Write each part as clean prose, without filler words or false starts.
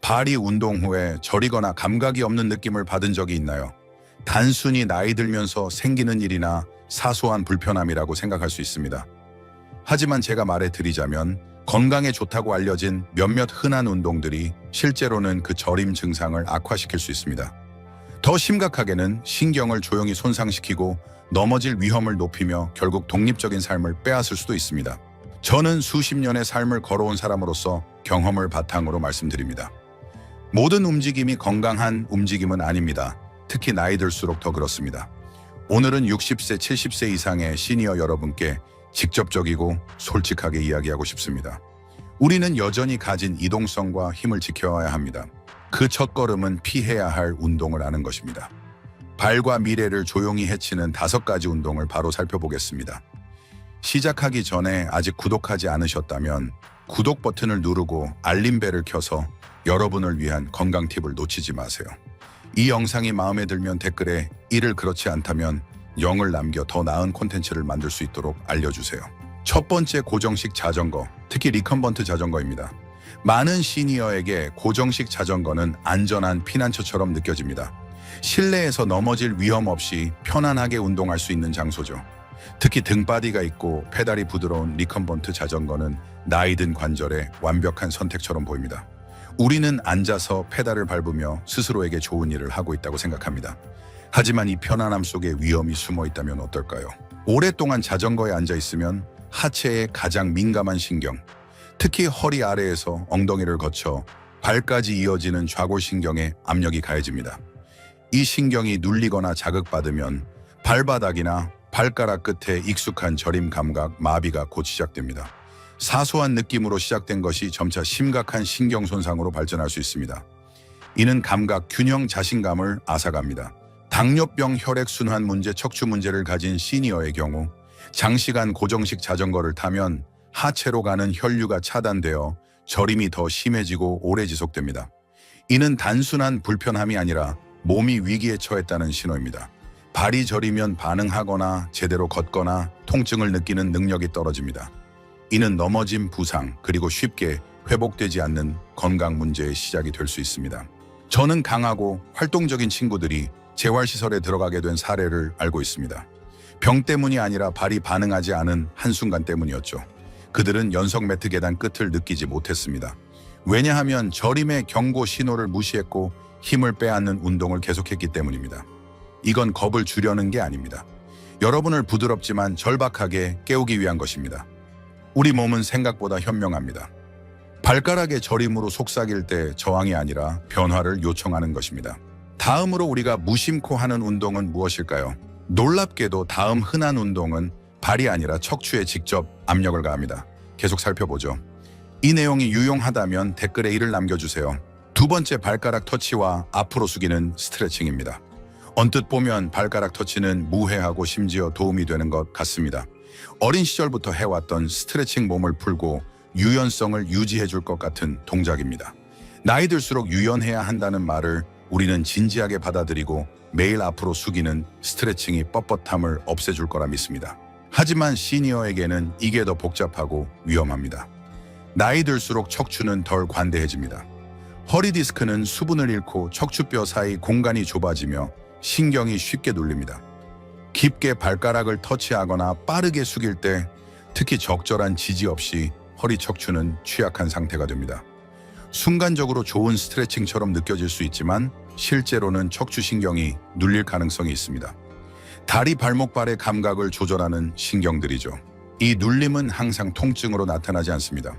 발이 운동 후에 저리거나 감각이 없는 느낌을 받은 적이 있나요? 단순히 나이 들면서 생기는 일이나 사소한 불편함이라고 생각할 수 있습니다. 하지만 제가 말해드리자면 건강에 좋다고 알려진 몇몇 흔한 운동들이 실제로는 그 저림 증상을 악화시킬 수 있습니다. 더 심각하게는 신경을 조용히 손상시키고 넘어질 위험을 높이며 결국 독립적인 삶을 빼앗을 수도 있습니다. 저는 수십 년의 삶을 걸어온 사람으로서 경험을 바탕으로 말씀드립니다. 모든 움직임이 건강한 움직임은 아닙니다. 특히 나이 들수록 더 그렇습니다. 오늘은 60세, 70세 이상의 시니어 여러분께 직접적이고 솔직하게 이야기하고 싶습니다. 우리는 여전히 가진 이동성과 힘을 지켜야 합니다. 그 첫걸음은 피해야 할 운동을 아는 것입니다. 발과 미래를 조용히 해치는 5가지 운동을 바로 살펴보겠습니다. 시작하기 전에 아직 구독하지 않으셨다면 구독 버튼을 누르고 알림벨을 켜서 여러분을 위한 건강 팁을 놓치지 마세요. 이 영상이 마음에 들면 댓글에 1을 그렇지 않다면 0을 남겨 더 나은 콘텐츠를 만들 수 있도록 알려주세요. 첫 번째, 고정식 자전거, 특히 리컨버트 자전거입니다. 많은 시니어에게 고정식 자전거는 안전한 피난처처럼 느껴집니다. 실내에서 넘어질 위험 없이 편안하게 운동할 수 있는 장소죠. 특히 등바디가 있고 페달이 부드러운 리컨버트 자전거는 나이 든 관절에 완벽한 선택처럼 보입니다. 우리는 앉아서 페달을 밟으며 스스로에게 좋은 일을 하고 있다고 생각합니다. 하지만 이 편안함 속에 위험이 숨어 있다면 어떨까요? 오랫동안 자전거에 앉아 있으면 하체의 가장 민감한 신경, 특히 허리 아래에서 엉덩이를 거쳐 발까지 이어지는 좌골신경에 압력이 가해집니다. 이 신경이 눌리거나 자극받으면 발바닥이나 발가락 끝에 익숙한 저림 감각, 마비가 곧 시작됩니다. 사소한 느낌으로 시작된 것이 점차 심각한 신경 손상으로 발전할 수 있습니다. 이는 감각, 균형, 자신감을 앗아갑니다. 당뇨병, 혈액순환 문제, 척추 문제를 가진 시니어의 경우 장시간 고정식 자전거를 타면 하체로 가는 혈류가 차단되어 저림이 더 심해지고 오래 지속됩니다. 이는 단순한 불편함이 아니라 몸이 위기에 처했다는 신호입니다. 발이 저리면 반응하거나 제대로 걷거나 통증을 느끼는 능력이 떨어집니다. 이는 넘어짐, 부상, 그리고 쉽게 회복되지 않는 건강 문제의 시작이 될 수 있습니다. 저는 강하고 활동적인 친구들이 재활시설에 들어가게 된 사례를 알고 있습니다. 병 때문이 아니라 발이 반응하지 않은 한순간 때문이었죠. 그들은 연석 매트 계단 끝을 느끼지 못했습니다. 왜냐하면 저림의 경고 신호를 무시했고 힘을 빼앗는 운동을 계속했기 때문입니다. 이건 겁을 주려는 게 아닙니다. 여러분을 부드럽지만 절박하게 깨우기 위한 것입니다. 우리 몸은 생각보다 현명합니다. 발가락의 저림으로 속삭일 때 저항이 아니라 변화를 요청하는 것입니다. 다음으로 우리가 무심코 하는 운동은 무엇일까요? 놀랍게도 다음 흔한 운동은 발이 아니라 척추에 직접 압력을 가합니다. 계속 살펴보죠. 이 내용이 유용하다면 댓글에 1을 남겨주세요. 두 번째, 발가락 터치와 앞으로 숙이는 스트레칭입니다. 언뜻 보면 발가락 터치는 무해하고 심지어 도움이 되는 것 같습니다. 어린 시절부터 해왔던 스트레칭, 몸을 풀고 유연성을 유지해줄 것 같은 동작입니다. 나이 들수록 유연해야 한다는 말을 우리는 진지하게 받아들이고 매일 앞으로 숙이는 스트레칭이 뻣뻣함을 없애줄 거라 믿습니다. 하지만 시니어에게는 이게 더 복잡하고 위험합니다. 나이 들수록 척추는 덜 관대해집니다. 허리 디스크는 수분을 잃고 척추뼈 사이 공간이 좁아지며 신경이 쉽게 눌립니다. 깊게 발가락을 터치하거나 빠르게 숙일 때 특히 적절한 지지 없이 허리 척추는 취약한 상태가 됩니다. 순간적으로 좋은 스트레칭처럼 느껴질 수 있지만 실제로는 척추신경이 눌릴 가능성이 있습니다. 다리, 발목, 발의 감각을 조절하는 신경들이죠. 이 눌림은 항상 통증으로 나타나지 않습니다.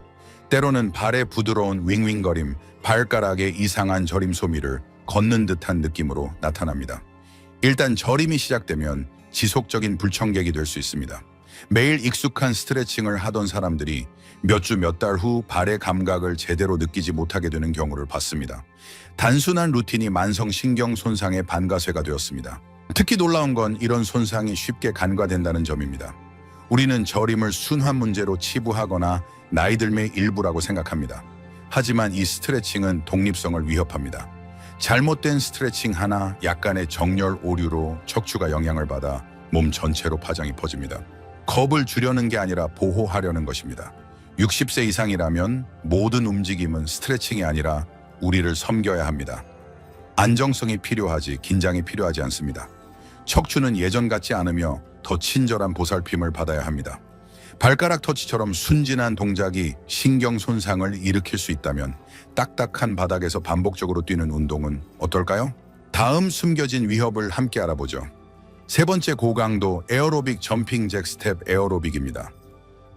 때로는 발의 부드러운 윙윙거림, 발가락의 이상한 저림 소미를 걷는 듯한 느낌으로 나타납니다. 일단 저림이 시작되면 지속적인 불청객이 될 수 있습니다. 매일 익숙한 스트레칭을 하던 사람들이 몇 주, 몇 달 후 발의 감각을 제대로 느끼지 못하게 되는 경우를 봤습니다. 단순한 루틴이 만성 신경 손상의 반가쇠가 되었습니다. 특히 놀라운 건 이런 손상이 쉽게 간과된다는 점입니다. 우리는 저림을 순환 문제로 치부하거나 나이 들매의 일부라고 생각합니다. 하지만 이 스트레칭은 독립성을 위협합니다. 잘못된 스트레칭 하나, 약간의 정렬 오류로 척추가 영향을 받아 몸 전체로 파장이 퍼집니다. 겁을 주려는 게 아니라 보호하려는 것입니다. 60세 이상이라면 모든 움직임은 스트레칭이 아니라 우리를 섬겨야 합니다. 안정성이 필요하지 긴장이 필요하지 않습니다. 척추는 예전 같지 않으며 더 친절한 보살핌을 받아야 합니다. 발가락 터치처럼 순진한 동작이 신경 손상을 일으킬 수 있다면 딱딱한 바닥에서 반복적으로 뛰는 운동은 어떨까요? 다음 숨겨진 위협을 함께 알아보죠. 세 번째 고강도 에어로빅 점핑 잭 스텝 에어로빅입니다.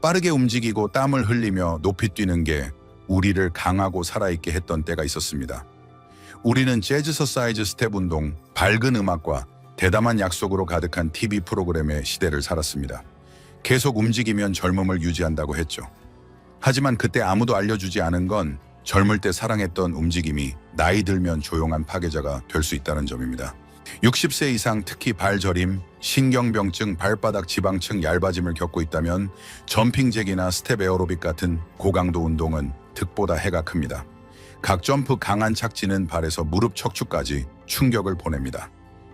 빠르게 움직이고 땀을 흘리며 높이 뛰는 게 우리를 강하고 살아있게 했던 때가 있었습니다. 우리는 재즈서 사이즈 스텝 운동, 밝은 음악과 대담한 약속으로 가득한 TV 프로그램의 시대를 살았습니다. 계속 움직이면 젊음을 유지한다고 했죠. 하지만 그때 아무도 알려주지 않은 건 젊을 때 사랑했던 움직임이 나이 들면 조용한 파괴자가 될 수 있다는 점입니다. 60세 이상 특히 발저림, 신경병증, 발바닥 지방층 얇아짐을 겪고 있다면 점핑잭이나 스텝 에어로빅 같은 고강도 운동은 득보다 해가 큽니다. 각 점프 강한 착지는 발에서 무릎 척추까지 충격을 보냅니다.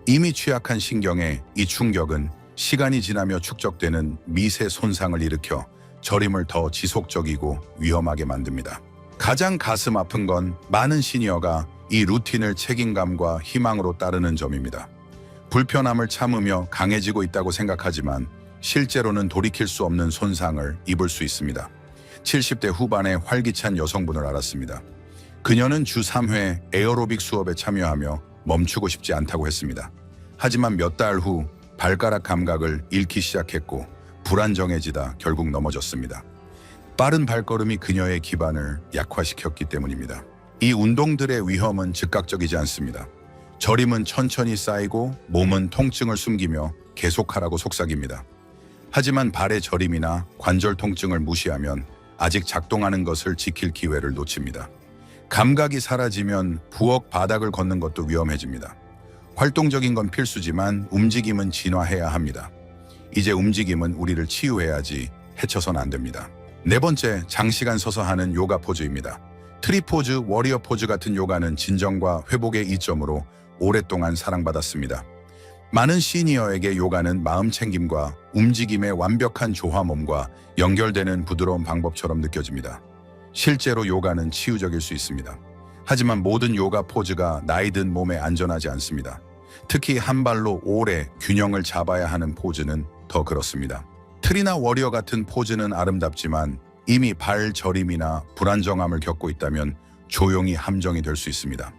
이미 취약한 신경에 이 충격은 시간이 지나며 축적되는 미세 손상을 일으켜 저림을 더 지속적이고 위험하게 만듭니다. 가장 가슴 아픈 건 많은 시니어가 이 루틴을 책임감과 희망으로 따르는 점입니다. 불편함을 참으며 강해지고 있다고 생각하지만 실제로는 돌이킬 수 없는 손상을 입을 수 있습니다. 70대 후반의 활기찬 여성분을 알았습니다. 그녀는 주 3회 에어로빅 수업에 참여하며 멈추고 싶지 않다고 했습니다. 하지만 몇 달 후 발가락 감각을 잃기 시작했고 불안정해지다 결국 넘어졌습니다. 빠른 발걸음이 그녀의 기반을 약화시켰기 때문입니다. 이 운동들의 위험은 즉각적이지 않습니다. 저림은 천천히 쌓이고 몸은 통증을 숨기며 계속하라고 속삭입니다. 하지만 발의 저림이나 관절 통증을 무시하면 아직 작동하는 것을 지킬 기회를 놓칩니다. 감각이 사라지면 부엌 바닥을 걷는 것도 위험해집니다. 활동적인 건 필수지만 움직임은 진화해야 합니다. 이제 움직임은 우리를 치유해야지 해쳐서는 안 됩니다. 네 번째, 장시간 서서 하는 요가 포즈입니다. 트리 포즈, 워리어 포즈 같은 요가는 진정과 회복의 이점으로 오랫동안 사랑받았습니다. 많은 시니어에게 요가는 마음챙김과 움직임의 완벽한 조화몸과 연결되는 부드러운 방법처럼 느껴집니다. 실제로 요가는 치유적일 수 있습니다. 하지만 모든 요가 포즈가 나이든 몸에 안전하지 않습니다. 특히 한 발로 오래 균형을 잡아야 하는 포즈는 더 그렇습니다. 트리나 워리어 같은 포즈는 아름답지만 이미 발 저림이나 불안정함을 겪고 있다면 조용히 함정이 될 수 있습니다.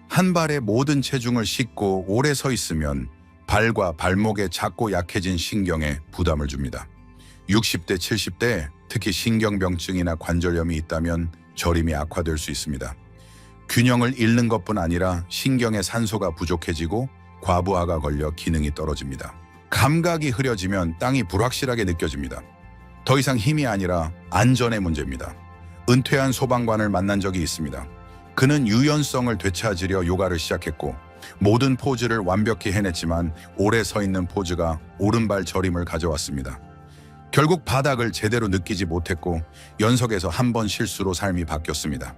한 발에 모든 체중을 싣고 오래 서 있으면 발과 발목에 작고 약해진 신경에 부담을 줍니다. 60대, 70대 특히 신경병증이나 관절염이 있다면 저림이 악화될 수 있습니다. 균형을 잃는 것뿐 아니라 신경의 산소가 부족해지고 과부하가 걸려 기능이 떨어집니다. 감각이 흐려지면 땅이 불확실하게 느껴집니다. 더 이상 힘이 아니라 안전의 문제입니다. 은퇴한 소방관을 만난 적이 있습니다. 그는 유연성을 되찾으려 요가를 시작했고 모든 포즈를 완벽히 해냈지만 오래 서 있는 포즈가 오른발 저림을 가져왔습니다. 결국 바닥을 제대로 느끼지 못했고 연속해서 한 번 실수로 삶이 바뀌었습니다.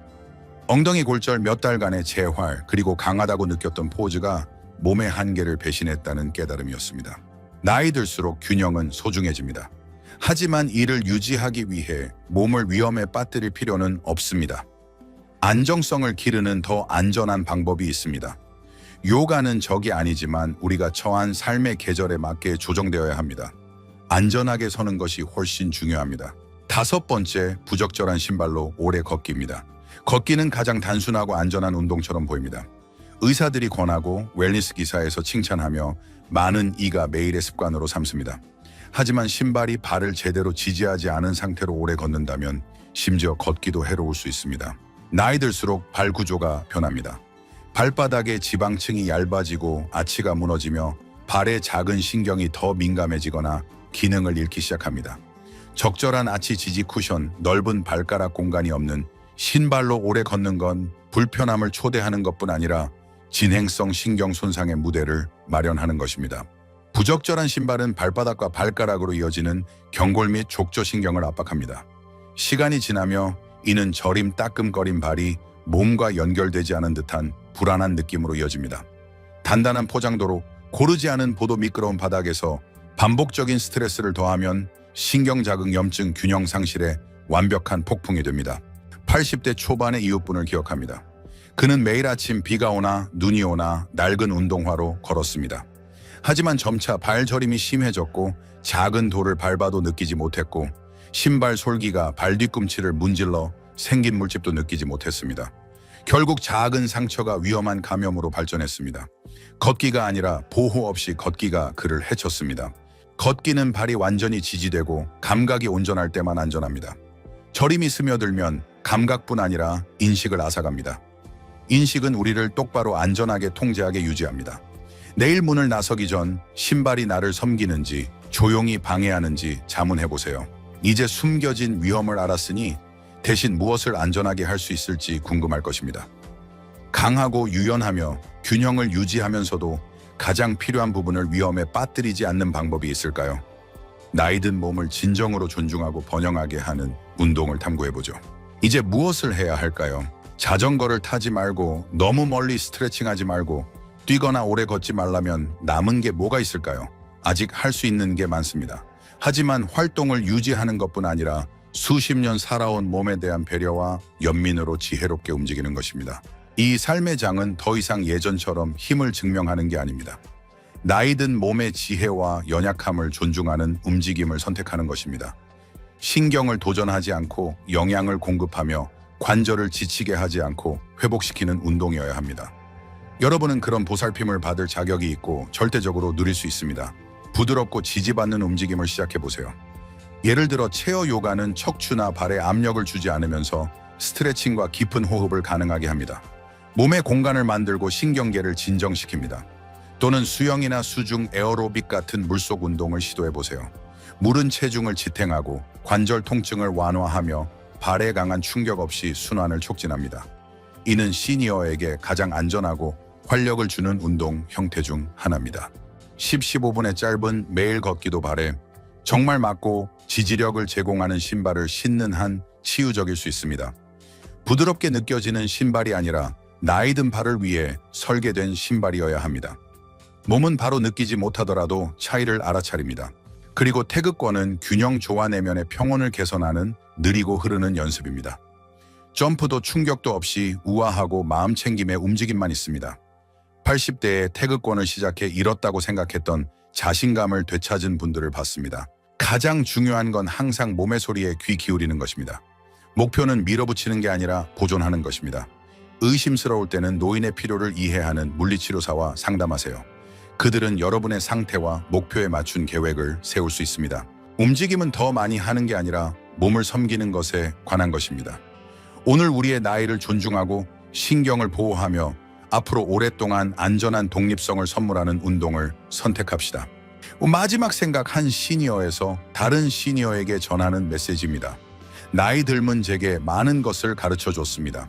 엉덩이 골절 몇 달간의 재활 그리고 강하다고 느꼈던 포즈가 몸의 한계를 배신했다는 깨달음이었습니다. 나이 들수록 균형은 소중해집니다. 하지만 이를 유지하기 위해 몸을 위험에 빠뜨릴 필요는 없습니다. 안정성을 기르는 더 안전한 방법이 있습니다. 요가는 적이 아니지만 우리가 처한 삶의 계절에 맞게 조정되어야 합니다. 안전하게 서는 것이 훨씬 중요합니다. 다섯 번째, 부적절한 신발로 오래 걷기입니다. 걷기는 가장 단순하고 안전한 운동처럼 보입니다. 의사들이 권하고 웰니스 기사에서 칭찬하며 많은 이가 매일의 습관으로 삼습니다. 하지만 신발이 발을 제대로 지지하지 않은 상태로 오래 걷는다면 심지어 걷기도 해로울 수 있습니다. 나이 들수록 발 구조가 변합니다. 발바닥의 지방층이 얇아지고 아치가 무너지며 발의 작은 신경이 더 민감해지거나 기능을 잃기 시작합니다. 적절한 아치 지지 쿠션, 넓은 발가락 공간이 없는 신발로 오래 걷는 건 불편함을 초래하는 것뿐 아니라 진행성 신경 손상의 무대를 마련하는 것입니다. 부적절한 신발은 발바닥과 발가락으로 이어지는 경골 및 족저 신경을 압박합니다. 시간이 지나며 이는 저림 따끔거린 발이 몸과 연결되지 않은 듯한 불안한 느낌으로 이어집니다. 단단한 포장도로 고르지 않은 보도 미끄러운 바닥에서 반복적인 스트레스를 더하면 신경자극 염증 균형 상실에 완벽한 폭풍이 됩니다. 80대 초반의 이웃분을 기억합니다. 그는 매일 아침 비가 오나 눈이 오나 낡은 운동화로 걸었습니다. 하지만 점차 발 저림이 심해졌고 작은 돌을 밟아도 느끼지 못했고 신발 솔기가 발 뒤꿈치를 문질러 생긴 물집도 느끼지 못했습니다. 결국 작은 상처가 위험한 감염으로 발전했습니다. 걷기가 아니라 보호 없이 걷기가 그를 해쳤습니다. 걷기는 발이 완전히 지지되고 감각이 온전할 때만 안전합니다. 저림이 스며들면 감각뿐 아니라 인식을 앗아갑니다. 인식은 우리를 똑바로 안전하게 통제하게 유지합니다. 내일 문을 나서기 전 신발이 나를 섬기는지 조용히 방해하는지 자문해보세요. 이제 숨겨진 위험을 알았으니 대신 무엇을 안전하게 할 수 있을지 궁금할 것입니다. 강하고 유연하며 균형을 유지하면서도 가장 필요한 부분을 위험에 빠뜨리지 않는 방법이 있을까요? 나이 든 몸을 진정으로 존중하고 번영하게 하는 운동을 탐구해보죠. 이제 무엇을 해야 할까요? 자전거를 타지 말고 너무 멀리 스트레칭하지 말고 뛰거나 오래 걷지 말라면 남은 게 뭐가 있을까요? 아직 할 수 있는 게 많습니다. 하지만 활동을 유지하는 것뿐 아니라 수십 년 살아온 몸에 대한 배려와 연민으로 지혜롭게 움직이는 것입니다. 이 삶의 장은 더 이상 예전처럼 힘을 증명하는 게 아닙니다. 나이 든 몸의 지혜와 연약함을 존중하는 움직임을 선택하는 것입니다. 신경을 도전하지 않고 영양을 공급하며 관절을 지치게 하지 않고 회복시키는 운동이어야 합니다. 여러분은 그런 보살핌을 받을 자격이 있고 절대적으로 누릴 수 있습니다. 부드럽고 지지받는 움직임을 시작해보세요. 예를 들어 체어 요가는 척추나 발에 압력을 주지 않으면서 스트레칭과 깊은 호흡을 가능하게 합니다. 몸의 공간을 만들고 신경계를 진정시킵니다. 또는 수영이나 수중 에어로빅 같은 물속 운동을 시도해보세요. 물은 체중을 지탱하고 관절 통증을 완화하며 발에 강한 충격 없이 순환을 촉진합니다. 이는 시니어에게 가장 안전하고 활력을 주는 운동 형태 중 하나입니다. 10-15분의 짧은 매일 걷기도 발에 정말 맞고 지지력을 제공하는 신발을 신는 한 치유적일 수 있습니다. 부드럽게 느껴지는 신발이 아니라 나이 든 발을 위해 설계된 신발이어야 합니다. 몸은 바로 느끼지 못하더라도 차이를 알아차립니다. 그리고 태극권은 균형 조화 내면의 평온을 개선하는 느리고 흐르는 연습입니다. 점프도 충격도 없이 우아하고 마음챙김의 움직임만 있습니다. 80대에 태극권을 시작해 잃었다고 생각했던 자신감을 되찾은 분들을 봤습니다. 가장 중요한 건 항상 몸의 소리에 귀 기울이는 것입니다. 목표는 밀어붙이는 게 아니라 보존하는 것입니다. 의심스러울 때는 노인의 필요를 이해하는 물리치료사와 상담하세요. 그들은 여러분의 상태와 목표에 맞춘 계획을 세울 수 있습니다. 움직임은 더 많이 하는 게 아니라 몸을 섬기는 것에 관한 것입니다. 오늘 우리의 나이를 존중하고 신경을 보호하며 앞으로 오랫동안 안전한 독립성을 선물하는 운동을 선택합시다. 마지막 생각, 한 시니어에서 다른 시니어에게 전하는 메시지입니다. 나이 들면 제게 많은 것을 가르쳐 줬습니다.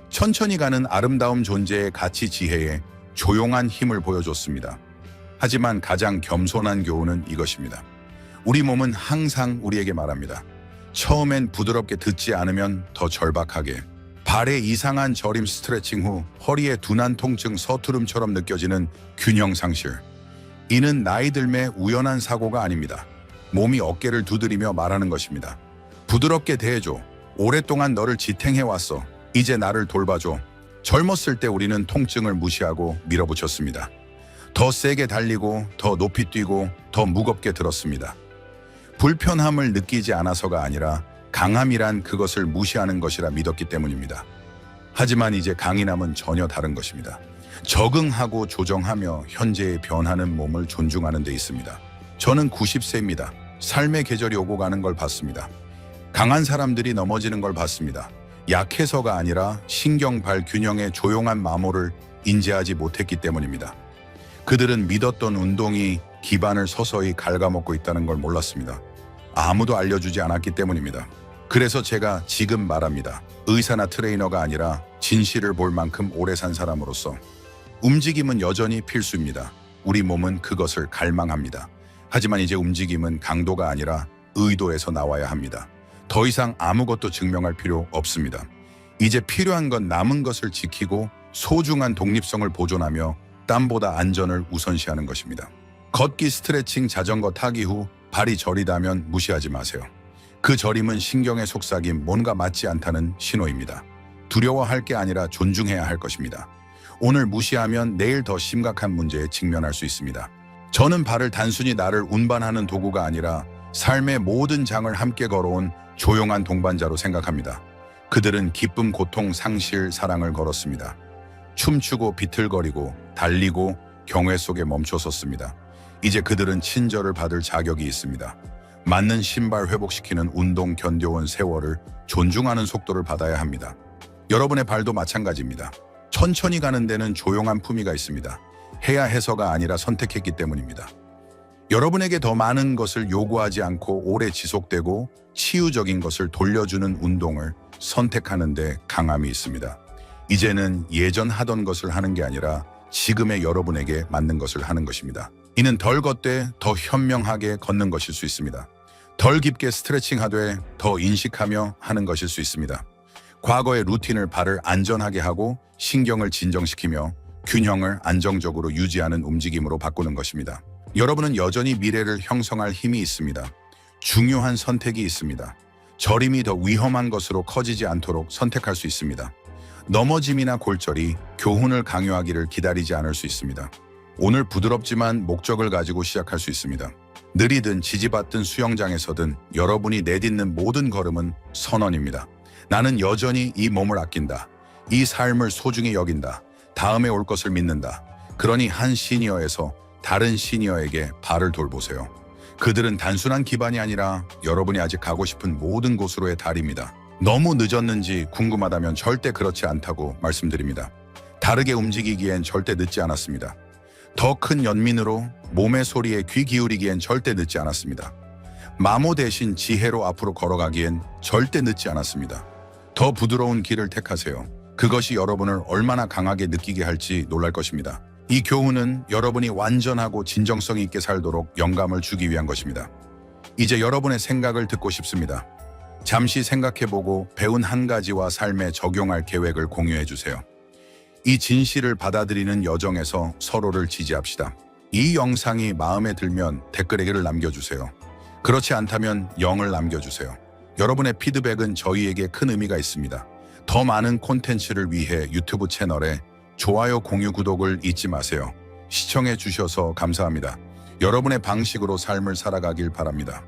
천천히 가는 아름다운 존재의 가치 지혜에 조용한 힘을 보여줬습니다. 하지만 가장 겸손한 교훈은 이것입니다. 우리 몸은 항상 우리에게 말합니다. 처음엔 부드럽게 듣지 않으면 더 절박하게. 발의 이상한 저림 스트레칭 후 허리의 둔한 통증 서투름처럼 느껴지는 균형 상실. 이는 나이 들매 우연한 사고가 아닙니다. 몸이 어깨를 두드리며 말하는 것입니다. 부드럽게 대해줘. 오랫동안 너를 지탱해왔어. 이제 나를 돌봐줘. 젊었을 때 우리는 통증을 무시하고 밀어붙였습니다. 더 세게 달리고 더 높이 뛰고 더 무겁게 들었습니다. 불편함을 느끼지 않아서가 아니라 강함이란 그것을 무시하는 것이라 믿었기 때문입니다. 하지만 이제 강인함은 전혀 다른 것입니다. 적응하고 조정하며 현재의 변하는 몸을 존중하는 데 있습니다. 저는 90세입니다. 삶의 계절이 오고 가는 걸 봤습니다. 강한 사람들이 넘어지는 걸 봤습니다. 약해서가 아니라 신경발 균형의 조용한 마모를 인지하지 못했기 때문입니다. 그들은 믿었던 운동이 기반을 서서히 갉아먹고 있다는 걸 몰랐습니다. 아무도 알려주지 않았기 때문입니다. 그래서 제가 지금 말합니다. 의사나 트레이너가 아니라 진실을 볼 만큼 오래 산 사람으로서 움직임은 여전히 필수입니다. 우리 몸은 그것을 갈망합니다. 하지만 이제 움직임은 강도가 아니라 의도에서 나와야 합니다. 더 이상 아무것도 증명할 필요 없습니다. 이제 필요한 건 남은 것을 지키고 소중한 독립성을 보존하며 땀보다 안전을 우선시하는 것입니다. 걷기, 스트레칭, 자전거 타기 후 발이 저리다면 무시하지 마세요. 그 저림은 신경의 속삭임, 뭔가 맞지 않다는 신호입니다. 두려워할 게 아니라 존중해야 할 것입니다. 오늘 무시하면 내일 더 심각한 문제에 직면할 수 있습니다. 저는 발을 단순히 나를 운반하는 도구가 아니라 삶의 모든 장을 함께 걸어온 조용한 동반자로 생각합니다. 그들은 기쁨, 고통, 상실, 사랑을 걸었습니다. 춤추고 비틀거리고 달리고 경외 속에 멈춰섰습니다. 이제 그들은 친절을 받을 자격이 있습니다. 맞는 신발 회복시키는 운동 견뎌온 세월을 존중하는 속도를 받아야 합니다. 여러분의 발도 마찬가지입니다. 천천히 가는 데는 조용한 품위가 있습니다. 해야 해서가 아니라 선택했기 때문입니다. 여러분에게 더 많은 것을 요구하지 않고 오래 지속되고 치유적인 것을 돌려주는 운동을 선택하는 데 강함이 있습니다. 이제는 예전 하던 것을 하는 게 아니라 지금의 여러분에게 맞는 것을 하는 것입니다. 이는 덜 걷되 더 현명하게 걷는 것일 수 있습니다. 덜 깊게 스트레칭하되 더 인식하며 하는 것일 수 있습니다. 과거의 루틴을 발을 안전하게 하고 신경을 진정시키며 균형을 안정적으로 유지하는 움직임으로 바꾸는 것입니다. 여러분은 여전히 미래를 형성할 힘이 있습니다. 중요한 선택이 있습니다. 저림이 더 위험한 것으로 커지지 않도록 선택할 수 있습니다. 넘어짐이나 골절이 교훈을 강요하기를 기다리지 않을 수 있습니다. 오늘 부드럽지만 목적을 가지고 시작할 수 있습니다. 느리든 지지받든 수영장에서든 여러분이 내딛는 모든 걸음은 선언입니다. 나는 여전히 이 몸을 아낀다. 이 삶을 소중히 여긴다. 다음에 올 것을 믿는다. 그러니 한 시니어에서 다른 시니어에게 발을 돌보세요. 그들은 단순한 기반이 아니라 여러분이 아직 가고 싶은 모든 곳으로의 달입니다. 너무 늦었는지 궁금하다면 절대 그렇지 않다고 말씀드립니다. 다르게 움직이기엔 절대 늦지 않았습니다. 더 큰 연민으로 몸의 소리에 귀 기울이기엔 절대 늦지 않았습니다. 마모 대신 지혜로 앞으로 걸어가기엔 절대 늦지 않았습니다. 더 부드러운 길을 택하세요. 그것이 여러분을 얼마나 강하게 느끼게 할지 놀랄 것입니다. 이 교훈은 여러분이 완전하고 진정성 있게 살도록 영감을 주기 위한 것입니다. 이제 여러분의 생각을 듣고 싶습니다. 잠시 생각해보고 배운 한 가지와 삶에 적용할 계획을 공유해 주세요. 이 진실을 받아들이는 여정에서 서로를 지지합시다. 이 영상이 마음에 들면 댓글에 글을 남겨주세요. 그렇지 않다면 0을 남겨주세요. 여러분의 피드백은 저희에게 큰 의미가 있습니다. 더 많은 콘텐츠를 위해 유튜브 채널에 좋아요, 공유, 구독을 잊지 마세요. 시청해 주셔서 감사합니다. 여러분의 방식으로 삶을 살아가길 바랍니다.